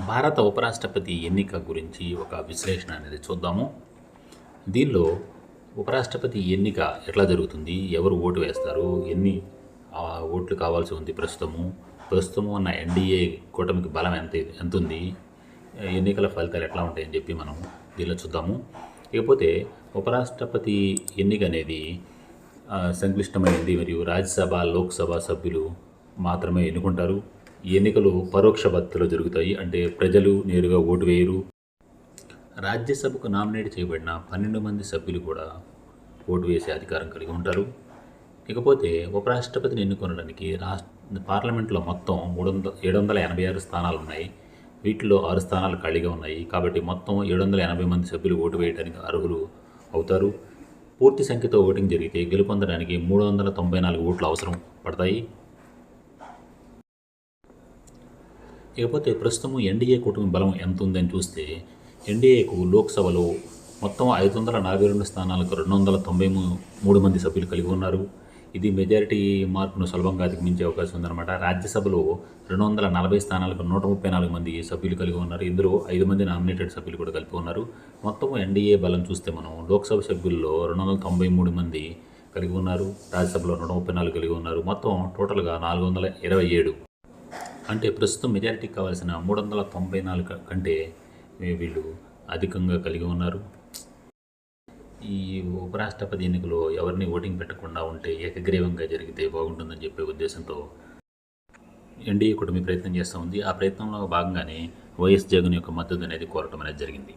భారత ఉపరాష్ట్రపతి ఎన్నిక గురించి ఒక విశ్లేషణ అనేది చూద్దాము. దీనిలో ఉపరాష్ట్రపతి ఎన్నిక ఎట్లా జరుగుతుంది, ఎవరు ఓటు వేస్తారు, ఎన్ని ఓట్లు కావాల్సి ఉంది, ప్రస్తుతము ఉన్న ఎన్డీఏ కూటమికి బలం ఎంత ఉంది, ఎన్నికల ఫలితాలు ఎట్లా ఉంటాయని చెప్పి మనం దీనిలో చూద్దాము. ఇకపోతే ఉపరాష్ట్రపతి ఎన్నిక అనేది సంక్లిష్టమైనది మరియు రాజ్యసభ, లోక్సభ సభ్యులు మాత్రమే ఎన్నుకుంటారు. ఈ ఎన్నికలు పరోక్ష పద్ధతిలో జరుగుతాయి, అంటే ప్రజలు నేరుగా ఓటు వేయరు. రాజ్యసభకు నామినేట్ చేయబడిన 12 మంది సభ్యులు కూడా ఓటు వేసే అధికారం కలిగి ఉంటారు. ఇకపోతే ఉపరాష్ట్రపతిని ఎన్నుకోవడానికి పార్లమెంట్లో మొత్తం 786 స్థానాలు ఉన్నాయి. వీటిలో 6 స్థానాలు ఖాళీగా ఉన్నాయి. కాబట్టి మొత్తం 780 మంది సభ్యులు ఓటు వేయడానికి అర్హులు అవుతారు. పూర్తి సంఖ్యతో ఓటింగ్ జరిగితే గెలుపొందడానికి 394 ఓట్లు అవసరం పడతాయి. ఇకపోతే ప్రస్తుతం ఎన్డీఏ కూటమి బలం ఎంత ఉందని చూస్తే ఎన్డీఏకు లోక్సభలో మొత్తం 542 స్థానాలకు 293 మంది సభ్యులు కలిగి ఉన్నారు. ఇది మెజారిటీ మార్కును సులభంగా అధిగమించే అవకాశం ఉందన్నమాట. రాజ్యసభలో 240 స్థానాలకు 134 మంది సభ్యులు కలిగి ఉన్నారు. ఇందులో 5 మంది నామినేటెడ్ సభ్యులు కూడా కలిపి ఉన్నారు. మొత్తం ఎన్డీఏ బలం చూస్తే మనం లోక్సభ సభ్యుల్లో 293 మంది కలిగి ఉన్నారు, రాజ్యసభలో 134 కలిగి ఉన్నారు. మొత్తం టోటల్గా 427. అంటే ప్రస్తుతం మెజారిటీకి కావాల్సిన 394 కంటే వీళ్ళు అధికంగా కలిగి ఉన్నారు. ఈ ఉపరాష్ట్రపతి ఎన్నికలో ఎవరిని ఓటింగ్ పెట్టకుండా ఉంటే ఏకగ్రీవంగా జరిగితే బాగుంటుందని చెప్పే ఉద్దేశంతో ఎన్డీఏ కూటమి ప్రయత్నం చేస్తూ ఉంది. ఆ ప్రయత్నంలో భాగంగానే వైఎస్ జగన్ యొక్క మద్దతు అనేది కోరటం అనేది జరిగింది.